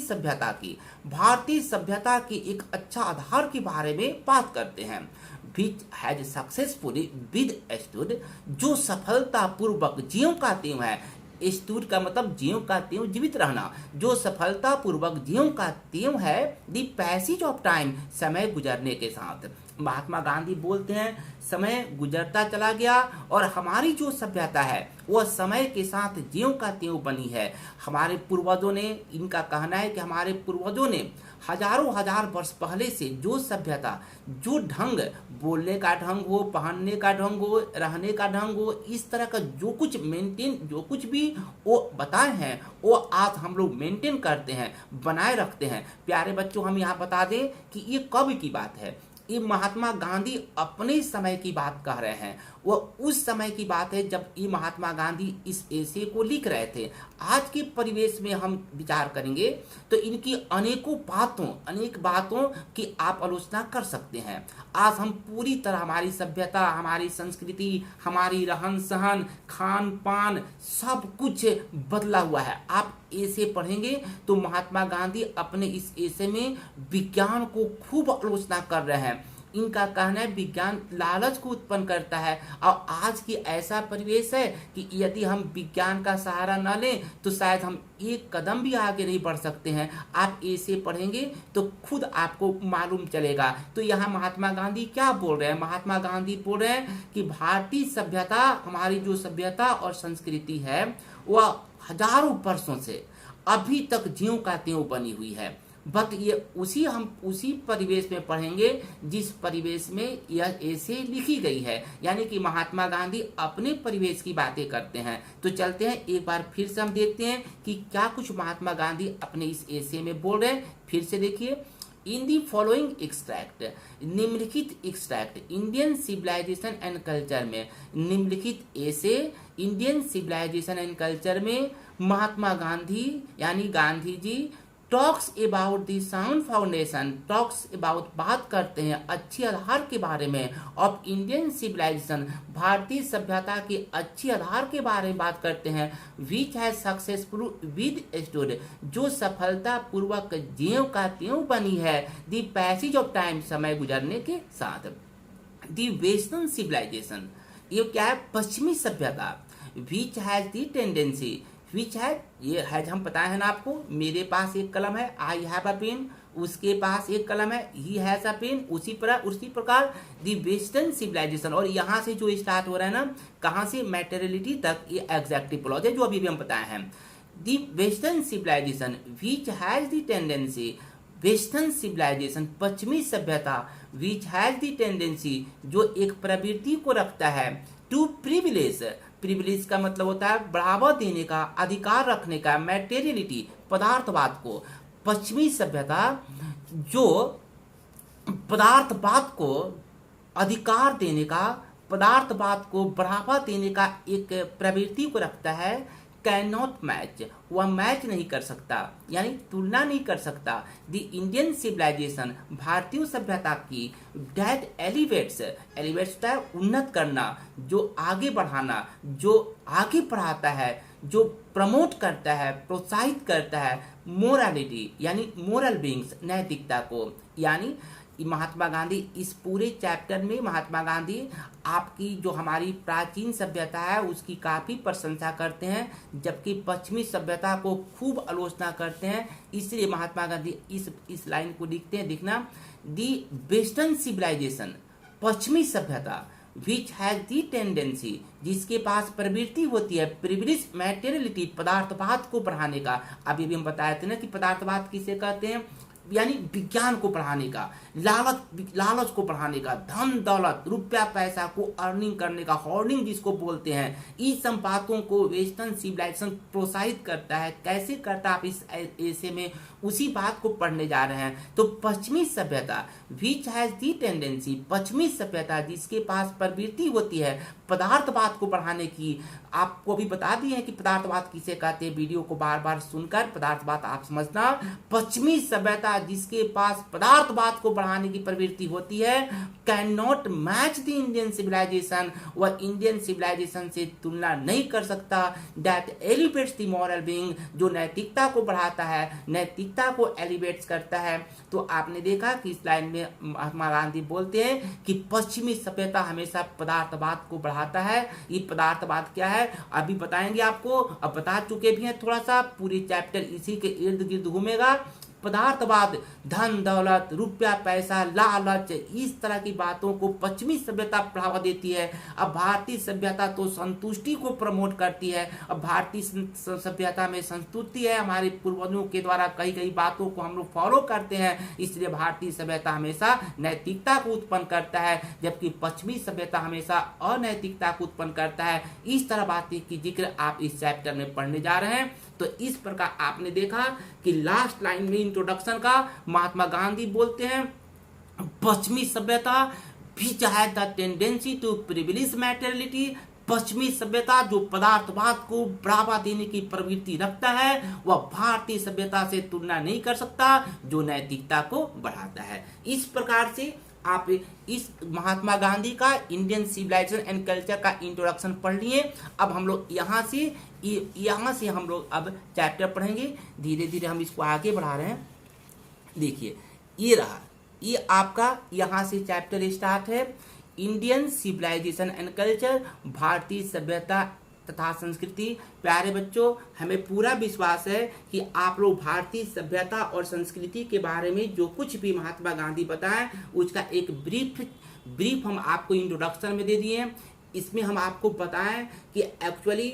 सभ्यता की एक अच्छा आधार के बारे में बात करते हैं, which has successfully with stood, जो सफलतापूर्वक ज्यों का त्यों है, स्टूड का मतलब ज्यों का त्यों जीवित रहना, जो सफलतापूर्वक ज्यों का त्यों है, द पैसेज ऑफ टाइम, समय गुजरने के साथ। महात्मा गांधी बोलते हैं समय गुजरता चला गया और हमारी जो सभ्यता है वह समय के साथ ज्यों का त्यों बनी है। हमारे पूर्वजों ने, इनका कहना है कि हमारे पूर्वजों ने हजारों हजार वर्ष पहले से जो सभ्यता, जो ढंग, बोलने का ढंग हो, पहनने का ढंग हो, रहने का ढंग हो, इस तरह का जो कुछ मेंटेन, जो कुछ भी वो बताए हैं वो आज हम लोग मेंटेन करते हैं, बनाए रखते हैं। प्यारे बच्चों, हम यहाँ बता दें कि ये कब की बात है। ये महात्मा गांधी अपने समय की बात कह रहे हैं, वो उस समय की बात है जब ये महात्मा गांधी इस एसे को लिख रहे थे। आज के परिवेश में हम विचार करेंगे तो इनकी अनेक बातों की आप आलोचना कर सकते हैं। आज हम पूरी तरह हमारी सभ्यता, हमारी संस्कृति, हमारी रहन सहन, खान पान, सब कुछ बदला हुआ है। आप ऐसे पढ़ेंगे तो महात्मा गांधी अपने इस ऐसे में विज्ञान को खूब आलोचना कर रहे हैं। इनका कहना है विज्ञान लालच को उत्पन्न करता है। और आज की ऐसा परिवेश है कि यदि हम विज्ञान का सहारा न लें तो शायद हम एक कदम भी आगे नहीं बढ़ सकते हैं। आप ऐसे पढ़ेंगे तो खुद आपको मालूम चलेगा। तो यहाँ महात्मा गांधी क्या बोल रहे हैं? महात्मा गांधी बोल रहे हैं कि भारतीय सभ्यता, हमारी जो सभ्यता और संस्कृति है वह हजारों वर्षों से अभी तक ज्यों का त्यों बनी हुई है। बट ये हम उसी परिवेश में पढ़ेंगे जिस परिवेश में यह ऐसे लिखी गई है। यानी कि महात्मा गांधी अपने परिवेश की बातें करते हैं। तो चलते हैं एक बार फिर से हम देखते हैं कि क्या कुछ महात्मा गांधी अपने इस ऐसे में बोल रहे हैं। फिर से देखिए, इन दी फॉलोइंग एक्सट्रैक्ट, निम्नलिखित extract Indian civilization and culture में, निम्नलिखित ऐसे इंडियन सिविलाइजेशन एंड कल्चर में महात्मा गांधी यानी Gandhi ji talks about the sound foundation, talks about बात करते हैं अच्छी आधार के बारे में, ऑफ इंडियन सिविलाइजेशन भारतीय सभ्यता के अच्छी आधार के बारे में बात करते हैं, which has successful with stood जो सफलता पूर्वक ज्यों का त्यों बनी है, दी पैसेज ऑफ टाइम समय गुजरने के साथ, दी वेस्टर्न सिविलाइजेशन ये क्या है? पश्चिमी सभ्यता, विच हैज दी टेंडेंसी, विच है ये हैज हम पता है ना आपको, मेरे पास एक कलम है, आई हैव अ पेन, उसके पास एक कलम है, ही हैज अ पेन, उसी प्रकार दी वेस्टर्न सिविलाइजेशन। और यहाँ से जो स्टार्ट हो रहा है ना, कहाँ से? मैटेरियलिटी तक, ये एग्जैक्टिव क्लॉज है जो अभी भी हम बताए हैं। The western civilization which has the tendency, western civilization पश्चिमी सभ्यता, विच हैज दी टेंडेंसी जो एक प्रवृत्ति को रखता है, टू प्रिविलेज, प्रिविलेज का मतलब होता है बढ़ावा देने का, अधिकार रखने का, मैटेरियलिटी पदार्थवाद को, पश्चिमी सभ्यता जो पदार्थवाद को अधिकार देने का, पदार्थवाद को बढ़ावा देने का एक प्रवृत्ति को रखता है, कैन नॉट मैच वह मैच नहीं कर सकता यानी तुलना नहीं कर सकता, द इंडियन सिविलाइजेशन भारतीय सभ्यता की, डेट एलिवेट्स, एलिवेट्स होता है उन्नत करना, जो आगे बढ़ाना, जो आगे बढ़ाता है, जो प्रमोट करता है, प्रोत्साहित करता है, मोरालिटी यानी मोरल बीइंग्स नैतिकता को। यानी महात्मा गांधी इस पूरे चैप्टर में महात्मा गांधी आपकी जो हमारी प्राचीन सभ्यता है उसकी काफ़ी प्रशंसा करते हैं, जबकि पश्चिमी सभ्यता को खूब आलोचना करते हैं। इसलिए महात्मा गांधी इस लाइन को लिखते हैं, देखना, दी वेस्टर्न सिविलाइजेशन पश्चिमी सभ्यता विच हैज दी टेंडेंसी जिसके पास प्रवृत्ति होती है, प्रिविलेज मैटेरियलिटी पदार्थवाद को बढ़ाने का। अभी भी हम बताए थे ना कि पदार्थवाद किसे कहते हैं, यानी विज्ञान को बढ़ाने का, लालच को बढ़ाने का, धन दौलत रुपया पैसा को अर्निंग करने का, होर्डिंग जिसको बोलते हैं, इन सब बातों को वेस्टर्न सिविलाइजेशन प्रोत्साहित करता है। कैसे करता है आप इस ऐसे में उसी बात को पढ़ने जा रहे हैं। तो पश्चिमी सभ्यता विच हैज दी टेंडेंसी, पश्चिमी सभ्यता जिसके पास प्रवृत्ति होती है पदार्थवाद को बढ़ाने की। आपको भी बता दिए हैं कि पदार्थवाद किसे कहते हैं, वीडियो को बार बार सुनकर पदार्थवाद आप समझना। पश्चिमी सभ्यता जिसके पास पदार्थवाद को बढ़ाने की प्रवृत्ति होती है, can not match the Indian civilization, वह इंडियन सिविलाइजेशन से तुलना नहीं कर सकता। That elevates the moral being, जो नैतिकता को बढ़ाता है, नैतिकता को एलिवेट्स करता है। तो आपने देखा कि इस लाइन में महात्मा गांधी बोलते हैं कि पश्चिमी सभ्यता हमेशा पदार्थवाद को बढ़ाता है। ये पदार्थवाद क्या है अभी बताएंगे आपको, अब बता चुके भी हैं थोड़ा सा, पूरी चैप्टर इसी के इर्द गिर्द घूमेगा। पदार्थवाद, धन दौलत, रुपया पैसा, लालच, इस तरह की बातों को पश्चिमी सभ्यता बढ़ावा देती है। अब भारतीय सभ्यता तो संतुष्टि को प्रमोट करती है। अब भारतीय सभ्यता में संतुष्टि है, हमारे पूर्वजों के द्वारा कही गई बातों को हम लोग फॉलो करते हैं, इसलिए भारतीय सभ्यता हमेशा नैतिकता को उत्पन्न करता है, जबकि पश्चिमी सभ्यता हमेशा अनैतिकता को उत्पन्न करता है। इस तरह बातें की जिक्र आप इस चैप्टर में पढ़ने जा रहे हैं। तो इस प्रकार आपने देखा कि लास्ट लाइन में इंट्रोडक्शन का महात्मा गांधी बोलते हैं पश्चिमी सभ्यता which has the tendency to privilege materiality, पश्चिमी सभ्यता जो पदार्थवाद को बढ़ावा देने की प्रवृत्ति रखता है वह भारतीय सभ्यता से तुलना नहीं कर सकता जो नैतिकता को बढ़ाता है। इस प्रकार से आप इस महात्मा गांधी का इंडियन सिविलाइजेशन एंड कल्चर का इंट्रोडक्शन पढ़ लिए। अब हम लोग यहाँ से हम लोग अब चैप्टर पढ़ेंगे। धीरे धीरे हम इसको आगे बढ़ा रहे हैं। देखिए ये रहा, ये आपका यहाँ से चैप्टर स्टार्ट है, इंडियन सिविलाइजेशन एंड कल्चर, भारतीय सभ्यता तथा संस्कृति। प्यारे बच्चों, हमें पूरा विश्वास है कि आप लोग भारतीय सभ्यता और संस्कृति के बारे में जो कुछ भी महात्मा गांधी बताएं उसका एक ब्रीफ हम आपको इंट्रोडक्शन में दे दिए हैं। इसमें हम आपको बताएं कि एक्चुअली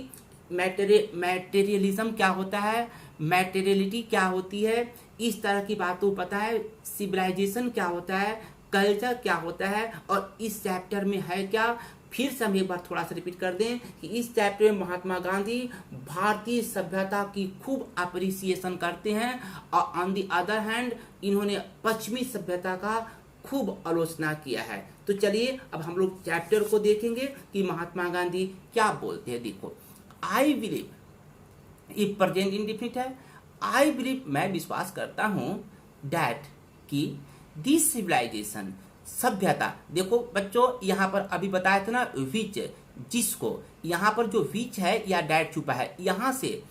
मैटेरियलिज्म क्या होता है, मैटेरियलिटी क्या होती है, इस तरह की बातों पता है, सिविलाइजेशन क्या होता है, कल्चर क्या होता है, और इस चैप्टर में है क्या। फिर से हम एक बार थोड़ा सा रिपीट कर दें कि इस चैप्टर में महात्मा गांधी भारतीय सभ्यता की खूब अप्रिसिएशन करते हैं और ऑन दी अदर हैंड इन्होंने पश्चिमी सभ्यता का खूब आलोचना किया है। तो चलिए अब हम लोग चैप्टर को देखेंगे कि महात्मा गांधी क्या बोलते हैं। देखो, आई बिलीव, ये प्रेजेंट इंडेफिनिट है। आई बिलीव, मैं विश्वास करता हूं, डैट कि दिस सिविलाइजेशन, सभ्यता। देखो बच्चों, यहाँ पर अभी बताया था ना विच, जिसको, यहाँ पर जो विच है या डैट छुपा है, यहाँ से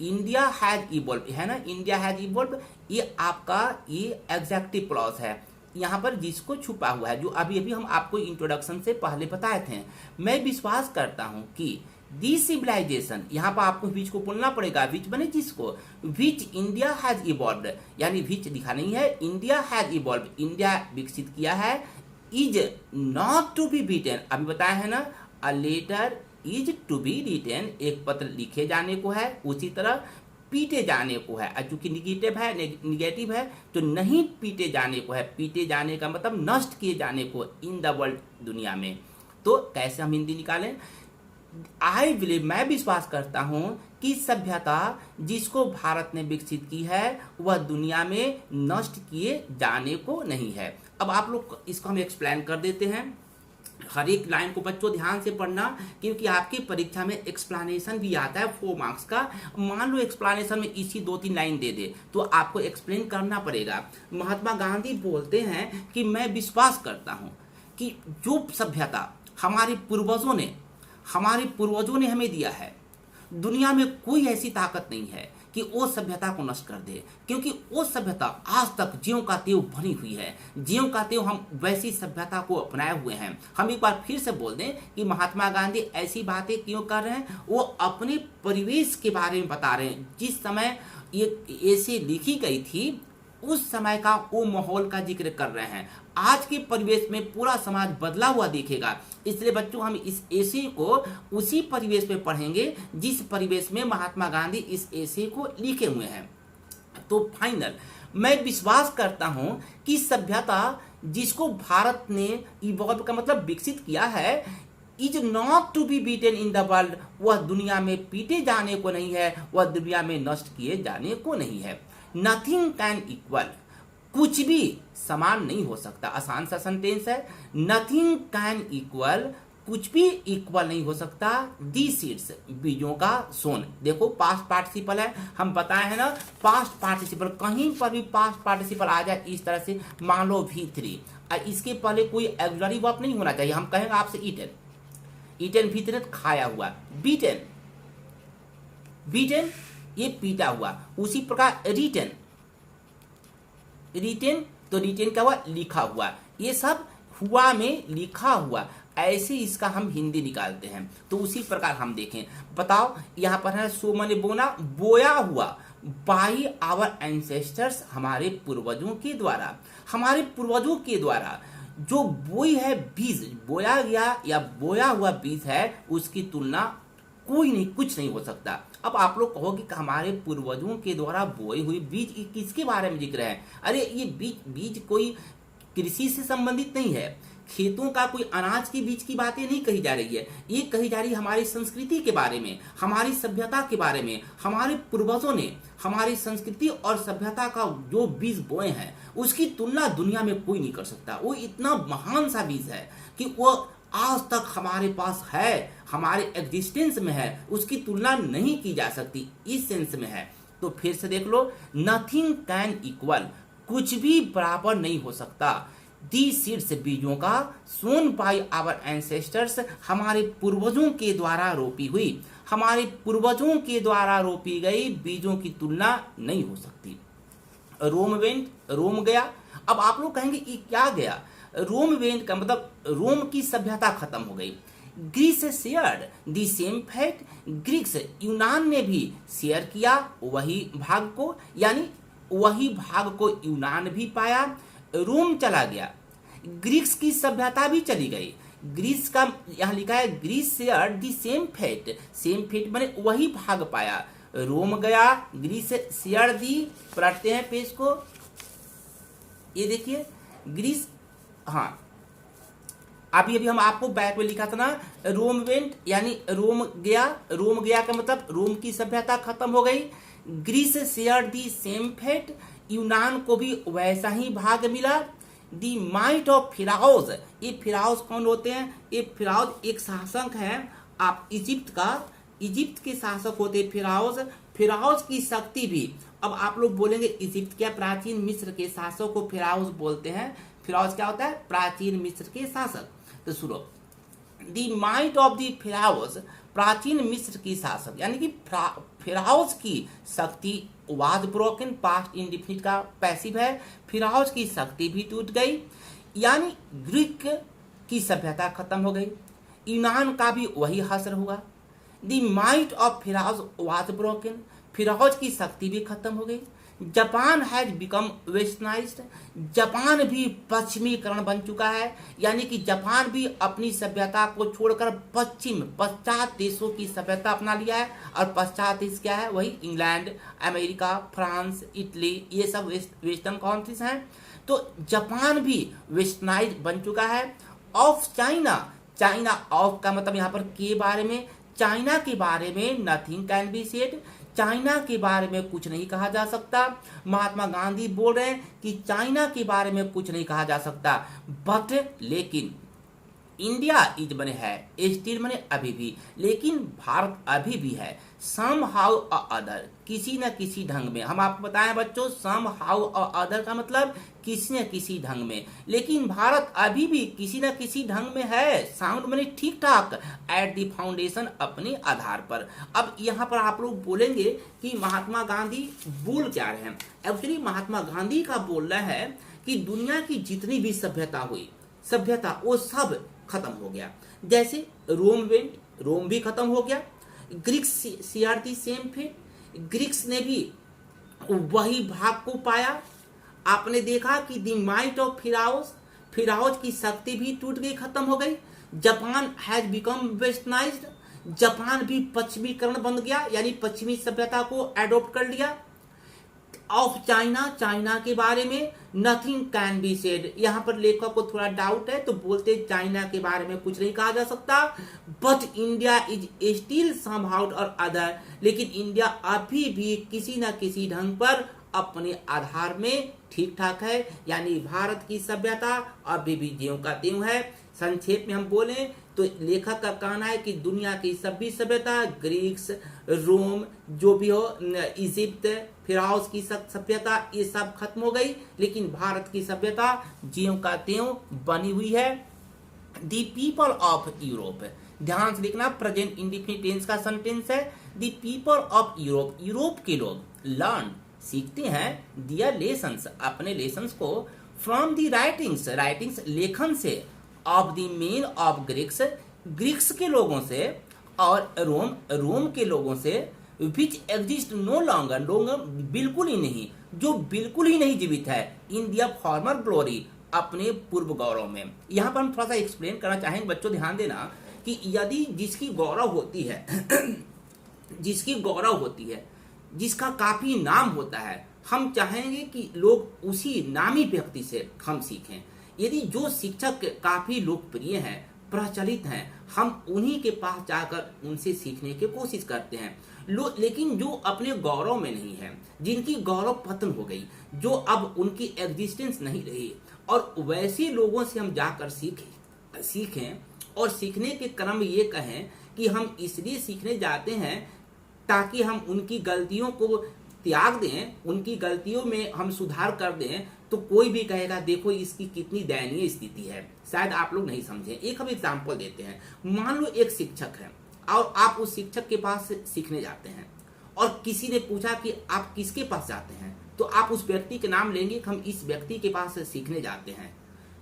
इंडिया हैज इवॉल्व है ना, इंडिया हैज इवॉल्व, ये आपका ये एग्जेक्टिव क्लॉज है। यहाँ पर जिसको छुपा हुआ है, जो अभी अभी हम आपको इंट्रोडक्शन से पहले बताए थे। मैं विश्वास करता हूँ कि दिस सिविलाइजेशन, यहाँ पर आपको विच को बोलना पड़ेगा, विच बने जिसको, विच इंडिया हैज इवॉल्व, यानी विच लिखा नहीं है, इंडिया हैज इवॉल्व, इंडिया विकसित किया है, is not to be beaten, अभी बताया है ना, a letter is to be written, एक पत्र लिखे जाने को है, उसी तरह पीटे जाने को है। चूंकि निगेटिव है तो नहीं पीटे जाने को है, पीटे जाने का मतलब नष्ट किए जाने को, इन द वर्ल्ड, दुनिया में। तो कैसे हम हिंदी निकालें, आई बिलीव, मैं विश्वास करता हूं कि सभ्यता जिसको भारत ने विकसित की है वह दुनिया में नष्ट किए जाने को नहीं है। अब आप लोग इसको हम एक्सप्लेन कर देते हैं। हर एक लाइन को बच्चों ध्यान से पढ़ना, क्योंकि आपकी परीक्षा में एक्सप्लेनेशन भी आता है 4 मार्क्स का। मान लो एक्सप्लेनेशन में इसी 2-3 लाइन दे दे तो आपको एक्सप्लेन करना पड़ेगा। महात्मा गांधी बोलते हैं कि मैं विश्वास करता हूं कि जो सभ्यता हमारे पूर्वजों ने हमें दिया है, दुनिया में कोई ऐसी ताकत नहीं है कि वो सभ्यता को नष्ट कर दे, क्योंकि वो सभ्यता आज तक ज्यों का त्यों बनी हुई है, ज्यों का त्यों हम वैसी सभ्यता को अपनाए हुए हैं। हम एक बार फिर से बोल दें कि महात्मा गांधी ऐसी बातें क्यों कर रहे हैं, वो अपने परिवेश के बारे में बता रहे हैं। जिस समय ये ऐसे लिखी गई थी उस समय का वो माहौल का जिक्र कर रहे हैं। आज के परिवेश में पूरा समाज बदला हुआ दिखेगा, इसलिए बच्चों हम इस एसे को उसी परिवेश में पढ़ेंगे जिस परिवेश में महात्मा गांधी इस एसे को लिखे हुए हैं। तो फाइनल, मैं विश्वास करता हूं कि सभ्यता जिसको भारत ने इवॉल्व का मतलब विकसित किया है, is not to be beaten in the world, वह दुनिया में पीटे जाने को नहीं है, वह दुनिया में नष्ट किए जाने को नहीं है। नथिंग कैन इक्वल, कुछ भी समान नहीं हो सकता। आसान सा सेंटेंस है, नथिंग कैन इक्वल, कुछ भी इक्वल नहीं हो सकता, दी सीड्स, बीजों का सोन। देखो पास्ट पार्टिसिपल है, हम बताए हैं ना, पास्ट पार्टिसिपल कहीं पर भी पास्ट पार्टिसिपल आ जाए इस तरह से, मान लो V3, इसके पहले कोई ऑक्सिलरी वर्ब नहीं होना चाहिए। हम कहेंगे आपसे ईटन, ईटन V3 खाया हुआ, बीटन, बीटन ये पीटा हुआ। उसी प्रकार रिटन, रिटन तो रिटन क्या हुआ, लिखा हुआ। ये सब हुआ में लिखा हुआ, ऐसे इसका हम हिंदी निकालते हैं। तो उसी प्रकार हम देखें, बताओ यहाँ पर है सो मैंने बोना, बोया हुआ, बाई आवर एंसेस्टर्स, हमारे पूर्वजों के द्वारा, हमारे पूर्वजों के द्वारा जो बोई है बीज, बोया गया या बोया हुआ बीज है, उसकी तुलना कोई नहीं, कुछ नहीं हो सकता। अब आप लोग कहोगे कि हमारे पूर्वजों के द्वारा बोए हुए बीज, किसके बारे में जिक्र है? अरे ये बीज कोई कृषि से संबंधित नहीं है, खेतों का कोई अनाज के बीज की बातें नहीं कही जा रही है। ये कही जा रही है हमारी संस्कृति के बारे में, हमारी सभ्यता के बारे में। हमारे पूर्वजों ने हमारी संस्कृति और सभ्यता का जो बीज बोए हैं उसकी तुलना दुनिया में कोई नहीं कर सकता। वो इतना महान सा बीज है कि वो आज तक हमारे पास है, हमारे एग्जिस्टेंस में है, उसकी तुलना नहीं की जा सकती, इस सेंस में है। तो फिर से देख लो, नथिंग कैन इक्वल, कुछ भी बराबर नहीं हो सकता, दी सीड्स, बीजों का, सोन बाय आवर एंसेस्टर्स, हमारे पूर्वजों के द्वारा रोपी हुई, हमारे पूर्वजों के द्वारा रोपी गई बीजों की तुलना नहीं हो सकती। रोम वेंट, रोम गया, अब आप लोग कहेंगे कि क्या गया, रोम वेंट का मतलब रोम की सभ्यता खत्म हो गई। Greece shared the same fate, Greeks यूनान ने भी शेयर किया वही भाग को, यानी वही भाग को यूनान भी पाया, रोम चला गया, ग्रीक्स की सभ्यता भी चली गई। ग्रीस का यहाँ लिखा है Greece share the same fate माने वही भाग पाया, रोम गया, ग्रीस शेयर दी, पलटते हैं पेज को, ये देखिए ग्रीस, हाँ अभी हम आपको बैक में लिखा था ना, रोम वेंट यानी रोम गया का मतलब रोम की सभ्यता खत्म हो गई, Greece share the same fate, यूनान को भी वैसा ही भाग मिला, दी माइट ऑफ फिराउज, ये फिराउज कौन होते हैं, ये फिराउज एक शासक है आप इजिप्ट के शासक होते फिराउज की शक्ति भी, अब आप लोग बोलेंगे इजिप्ट क्या, प्राचीन मिस्र के शासक को फिराउज बोलते हैं, फिराउज क्या होता है, प्राचीन मिस्र के शासक। तो सुनो, दी माइट ऑफ दी फिराउज, प्राचीन मिस्र की शासक यानी कि फिराउज की शक्ति वाज ब्रोकन, पास्ट इंडिफिनिट का पैसिव है, फिराउज की शक्ति भी टूट गई, यानी ग्रीक की सभ्यता खत्म हो गई, यूनान का भी वही हश्र हुआ। दी माइट ऑफ फिराउज वाज ब्रोकन, फिराउज की शक्ति भी खत्म हो गई। Japan has become westernised, Japan भी पश्चिमीकरण बन चुका है, यानी कि जापान भी अपनी सभ्यता को छोड़कर पश्चात देशों की सभ्यता अपना लिया है, और पश्चात देश क्या है, वही इंग्लैंड, अमेरिका, फ्रांस, इटली, ये सब वेस्टर्न कंट्रीज हैं। तो जापान भी वेस्टर्नाइज बन चुका है। ऑफ चाइना ऑफ का मतलब यहाँ पर के बारे में, चाइना के बारे में nothing can be said, China के बारे में कुछ नहीं कहा जा सकता। महात्मा गांधी बोल रहे हैं कि चाइना के बारे में कुछ नहीं कहा जा सकता, बट लेकिन इंडिया इज बने है, स्टिल बने अभी भी, लेकिन भारत अभी भी है, सम हाउ अदर, किसी न किसी ढंग में। हम आपको बताएं बच्चों, सम हाउ अदर का मतलब किसी न किसी ढंग में, लेकिन भारत अभी भी किसी न किसी ढंग में है, साउंड बने ठीक ठाक, एट दी फाउंडेशन, अपने आधार पर। अब यहाँ पर आप लोग बोलेंगे कि महात्मा गांधी बोल क्या रहे हैं, एक्चुअली महात्मा गांधी का बोलना है कि दुनिया की जितनी भी सभ्यता वो सब खत्म हो गया। जैसे रोम भी खत्म हो गया, ग्रीक्स सीआरती सेम फेट, ग्रीक्स ने भी वही भाग को पाया। आपने देखा कि द माइट ऑफ फिराउज की शक्ति भी टूट गई, खत्म हो गई। Japan has become westernised, Japan भी पश्चिमीकरण बन गया, यानी पश्चिमी सभ्यता को एडॉप्ट कर लिया। ऑफ चाइना के बारे में नथिंग कैन बी सेड, यहाँ पर लेखक को थोड़ा डाउट है तो बोलते चाइना के बारे में कुछ नहीं कहा जा सकता, but India is still somehow और अदर, लेकिन इंडिया अभी भी किसी न किसी ढंग पर अपने आधार में ठीक ठाक है, यानी भारत की सभ्यता अभी भी ज्यों का त्यों है। संक्षेप में हम बोले तो लेखक का कहना है कि दुनिया की सभी सभ्यता, ग्रीक्स, रोम, जो भी हो, इजिप्ट, फिराउस की सभ्यता, ये सब खत्म हो गई, लेकिन भारत की सभ्यता ज्यों का त्यों बनी हुई है। द पीपल ऑफ यूरोप, ध्यान से देखना, प्रेजेंट इंडिफिनिट टेंस का सेंटेंस है। द पीपल ऑफ यूरोप के लोग लर्न, सीखते हैं, दियर लेसन्स, अपने लेसन्स को, फ्रॉम द राइटिंग्स, लेखन से, of the main of Greeks के लोगों से, और रोम के लोगों से, विच एग्जिस्ट नो लॉन्गर, बिल्कुल ही नहीं, जो बिल्कुल ही नहीं जीवित है, इन दियर फॉर्मर ग्लोरी, अपने पूर्व गौरव में। यहाँ पर हम थोड़ा सा एक्सप्लेन करना चाहेंगे बच्चों, ध्यान देना कि यदि जिसकी गौरव होती है जिसका काफी नाम होता है, हम चाहेंगे कि लोग उसी नामी व्यक्ति से हम सीखें। यदि जो शिक्षक काफी लोकप्रिय हैं, प्रचलित हैं, हम उन्हीं के पास जाकर उनसे सीखने की कोशिश करते हैं। लेकिन जो अपने गौरव में नहीं है, जिनकी गौरव पतन हो गई, जो अब उनकी एग्जिस्टेंस नहीं रही, और वैसे लोगों से हम जाकर सीखें और सीखने के क्रम में ये कहें कि हम इसलिए सीखने जाते हैं ताकि हम उनकी गलतियों को त्याग दें, उनकी गलतियों में हम सुधार कर दें, तो कोई भी कहेगा देखो इसकी कितनी दयनीय स्थिति है। शायद आप लोग नहीं समझे। एक हम एग्जाम्पल देते हैं। मान लो एक शिक्षक है और आप उस शिक्षक के पास सीखने जाते हैं, और किसी ने पूछा कि आप किसके पास जाते हैं, तो आप उस व्यक्ति के नाम लेंगे कि हम इस व्यक्ति के पास सीखने जाते हैं।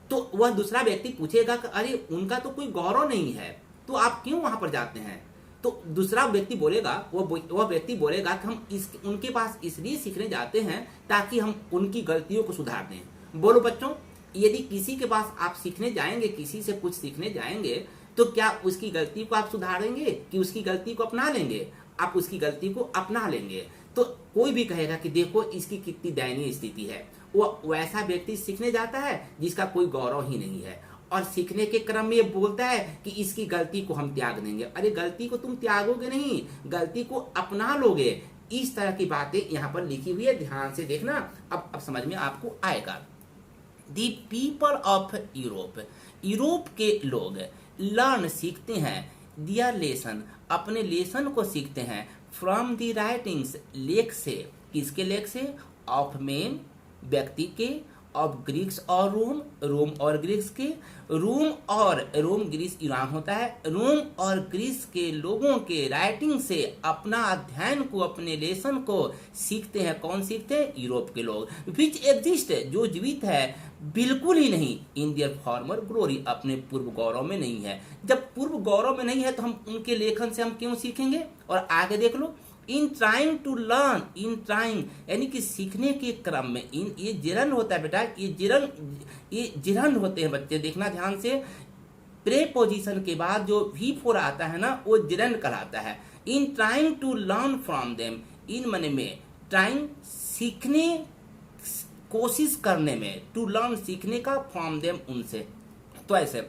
तो वह दूसरा व्यक्ति पूछेगा कि अरे उनका तो कोई गौरव नहीं है, तो आप क्यों वहां पर जाते हैं? तो दूसरा व्यक्ति बोलेगा, वह व्यक्ति बोलेगा कि हम उनके पास इसलिए सीखने जाते हैं ताकि हम उनकी गलतियों को सुधार दें। बोलो बच्चों, यदि किसी के पास आप सीखने जाएंगे, किसी से कुछ सीखने जाएंगे, तो क्या उसकी गलती को आप सुधारेंगे कि उसकी गलती को अपना लेंगे? आप उसकी गलती को अपना लेंगे। तो कोई भी कहेगा कि देखो इसकी कितनी दयनीय स्थिति है, वो वैसा व्यक्ति सीखने जाता है जिसका कोई गौरव ही नहीं है, और सीखने के क्रम में ये बोलता है कि इसकी गलती को हम त्याग देंगे। अरे गलती को तुम त्यागोगे नहीं, गलती को अपना लोगे। इस तरह की बातें यहाँ पर लिखी हुई है, ध्यान से देखना, अब समझ में आपको आएगा। The people of Europe, Europe के लोग लर्न सीखते हैं, दियर लेसन अपने लेसन को सीखते हैं, फ्रॉम दी राइटिंग्स लेख से, किसके लेख से? ऑफ मेन व्यक्ति के, ऑफ ग्रीक्स और रोम, रोम और ग्रीक्स के, रोम ग्रीस यूनान होता है, रोम और ग्रीस के लोगों के राइटिंग से अपना अध्ययन को, अपने लेसन को सीखते हैं। कौन सीखते हैं? यूरोप के लोग। विच एग्जिस्ट जो जीवित है बिल्कुल ही नहीं, इन दियर फॉर्मर ग्लोरी अपने पूर्व गौरव में नहीं है। जब पूर्व गौरव में नहीं है तो हम उनके लेखन से हम क्यों सीखेंगे? और आगे देख लो, in trying to learn, in trying यानी कि सीखने के क्रम में, इन ये जिरन होता है बेटा, ये जिरन होते हैं बच्चे, देखना ध्यान से। प्रेपोजिशन के बाद जो V4 आता है ना, वो जिरन कहलाता है। In trying to learn from them, in मने में ट्राइंग सीखने, कोशिश करने में, टू लर्न सीखने का, फ्रॉम देम उनसे, तो ऐसे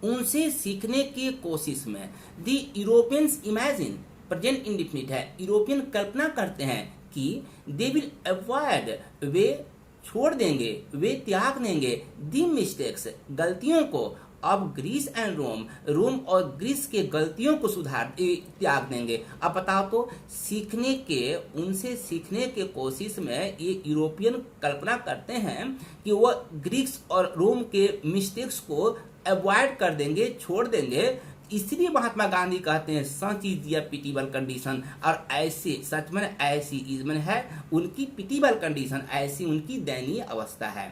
उनसे सीखने की कोशिश में। The Europeans imagine, present indefinite है, यूरोपियन कल्पना करते हैं कि दे विल अवॉइड, वे छोड़ देंगे, वे त्याग देंगे, दी मिस्टेक्स गलतियों को, अब ग्रीस एंड रोम, रोम और ग्रीस के गलतियों को त्याग देंगे। अब बताओ तो, सीखने के, उनसे सीखने के कोशिश में ये यूरोपियन कल्पना करते हैं कि वह ग्रीक्स और रोम के मिस्टेक्स को अवॉइड कर देंगे, छोड़ देंगे। इसलिए महात्मा गांधी कहते हैं सच इज दियर पिटीबल कंडीशन, और ऐसे सच में ऐसी इजमन है उनकी पिटीबल कंडीशन, ऐसी उनकी दयनीय अवस्था है।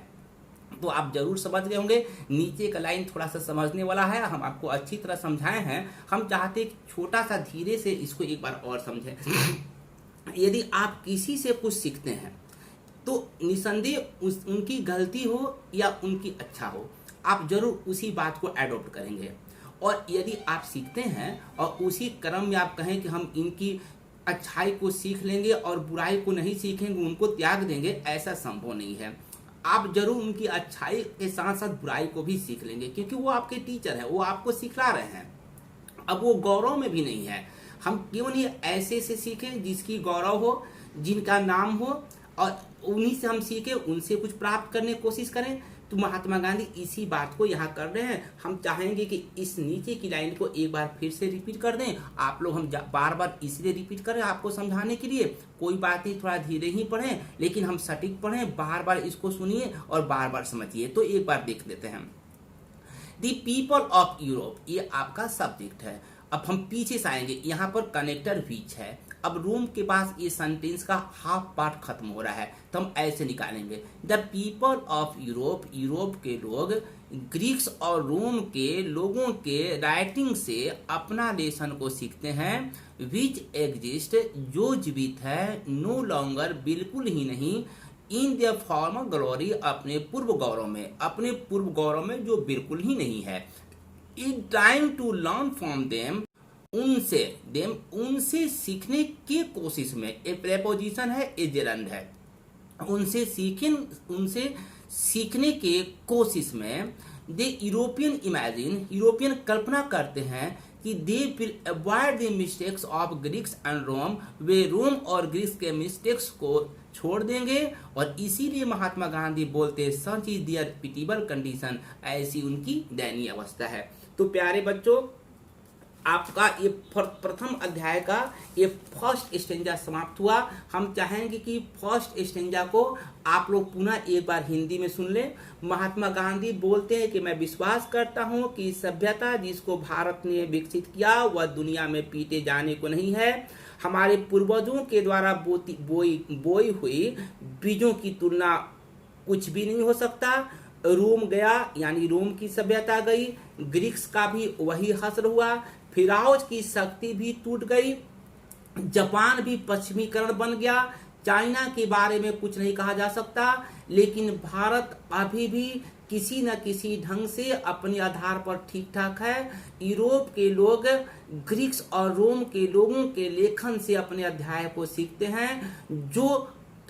तो आप जरूर समझ गए होंगे। नीचे का लाइन थोड़ा सा समझने वाला है, हम आपको अच्छी तरह समझाए हैं। हम चाहते हैं छोटा सा धीरे से इसको एक बार और समझें। यदि आप किसी से कुछ सीखते हैं तो निसंदेह उनकी गलती हो या उनकी अच्छा हो, आप जरूर उसी बात को एडॉप्ट करेंगे। और यदि आप सीखते हैं और उसी क्रम में आप कहें कि हम इनकी अच्छाई को सीख लेंगे और बुराई को नहीं सीखेंगे, उनको त्याग देंगे, ऐसा संभव नहीं है। आप जरूर उनकी अच्छाई के साथ साथ बुराई को भी सीख लेंगे, क्योंकि वो आपके टीचर हैं, वो आपको सिखला रहे हैं। अब वो गौरव में भी नहीं है, हम क्यों नहीं ऐसे से सीखें जिसकी गौरव हो, जिनका नाम हो, और उन्हीं से हम सीखें, उनसे कुछ प्राप्त करने की कोशिश करें। तो महात्मा गांधी इसी बात को यहाँ कर रहे हैं। हम चाहेंगे कि इस नीचे की लाइन को एक बार फिर से रिपीट कर दें आप लोग। हम बार बार इसलिए रिपीट करें आपको समझाने के लिए, कोई बात नहीं, थोड़ा धीरे ही पढ़ें, लेकिन हम सटीक पढ़ें, बार बार इसको सुनिए और बार बार समझिए। तो एक बार देख लेते हैं। दी पीपल ऑफ यूरोप, ये आपका सब्जेक्ट है। अब हम पीछे से आएंगे, यहाँ पर कनेक्टर विच है। अब रोम के पास ये सेंटेंस का हाफ पार्ट खत्म हो रहा है, तो हम ऐसे निकालेंगे, the people of Europe, Europe के लोग ग्रीक्स और रोम के लोगों के राइटिंग से अपना लेसन को सीखते हैं, विच एग्जिस्ट जो जीवित है, नो लॉन्गर बिल्कुल ही नहीं, इन द फॉर्मर ग्लोरी अपने पूर्व गौरव में, अपने पूर्व गौरव में जो बिल्कुल ही नहीं है, in trying to learn from them, उनसे सीखने की कोशिश में, ए प्रेपोजिशन है, ए जेरंड है, उनसे सीखने के कोशिश में। दे यूरोपियन इमेजिन, यूरोपियन कल्पना करते हैं कि they will avoid the mistakes of Greeks and Rome, वे रोम और ग्रीस के मिस्टेक्स को छोड़ देंगे। और इसीलिए महात्मा गांधी बोलते सच इज दियर पिटीबल कंडीशन, ऐसी उनकी दयनीय अवस्था है। तो प्यारे बच्चों, आपका ये प्रथम अध्याय का ये फर्स्ट स्टेंजा समाप्त हुआ। हम चाहेंगे कि फर्स्ट स्टेंजा को आप लोग पुनः एक बार हिंदी में सुन लें। महात्मा गांधी बोलते हैं कि मैं विश्वास करता हूं कि सभ्यता जिसको भारत ने विकसित किया वह दुनिया में पीटे जाने को नहीं है। हमारे पूर्वजों के द्वारा बोई हुई बीजों की तुलना कुछ भी नहीं हो सकता। रोम गया यानी रोम की सभ्यता गई, ग्रीक्स का भी वही हश्र हुआ, फिराउज की शक्ति भी टूट गई, जापान भी पश्चिमीकरण बन गया, चाइना के बारे में कुछ नहीं कहा जा सकता, लेकिन भारत अभी भी किसी न किसी ढंग से अपने आधार पर ठीक ठाक है। यूरोप के लोग ग्रीक्स और रोम के लोगों के लेखन से अपने अध्याय को सीखते हैं,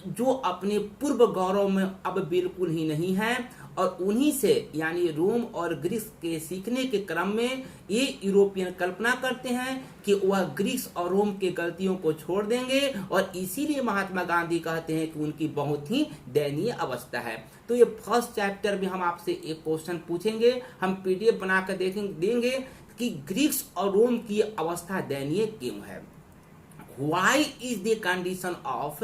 जो अपने पूर्व गौरव में अब बिल्कुल ही नहीं है, और उन्हीं से यानी रोम और ग्रीस के सीखने के क्रम में ये यूरोपियन कल्पना करते हैं कि वह ग्रीस और रोम के गलतियों को छोड़ देंगे, और इसीलिए महात्मा गांधी कहते हैं कि उनकी बहुत ही दयनीय अवस्था है। तो ये फर्स्ट चैप्टर में हम आपसे एक क्वेश्चन पूछेंगे, हम पीडीएफ बनाकर देंगे कि ग्रीस और रोम की अवस्था दयनीय क्यों है। Why is the condition of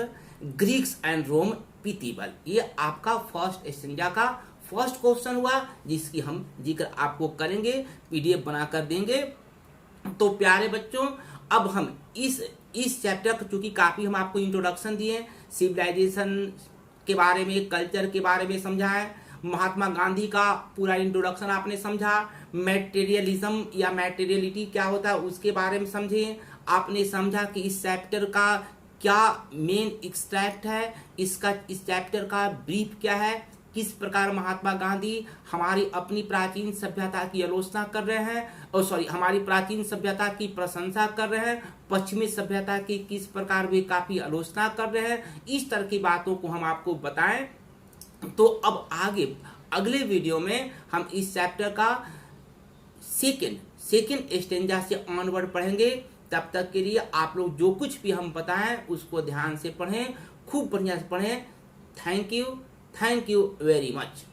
Greeks and Rome pitiable? ये आपका फर्स्ट एस्टेंजा का फर्स्ट क्वेश्चन हुआ, जिसकी हम जिक्र आपको करेंगे, पीडीएफ बनाकर देंगे। तो प्यारे बच्चों, अब हम इस चैप्टर को, चूंकि काफी हम आपको इंट्रोडक्शन दिए, सिविलाइजेशन के बारे में, कल्चर के बारे में समझा है, महात्मा गांधी का पूरा इंट्रोडक्शन आपने समझा, मैटेरियलिज्म या मैटेरियलिटी क्या होता है उसके बारे में समझे, आपने समझा कि इस चैप्टर का क्या मेन एक्सट्रैक्ट है, इस चैप्टर का ब्रीफ क्या है, किस प्रकार महात्मा गांधी हमारी अपनी प्राचीन सभ्यता की आलोचना कर रहे हैं, और हमारी प्राचीन सभ्यता की प्रशंसा कर रहे हैं, पश्चिमी सभ्यता की किस प्रकार वे काफी आलोचना कर रहे हैं। इस तरह की बातों को हम आपको बताएं। तो अब आगे अगले वीडियो में हम इस चैप्टर का सेकेंड स्टेंजा से ऑनवर्ड पढ़ेंगे। तब तक के लिए आप लोग जो कुछ भी हम बताएं उसको ध्यान से पढ़ें, खूब बढ़िया से पढ़ें। Thank you very much.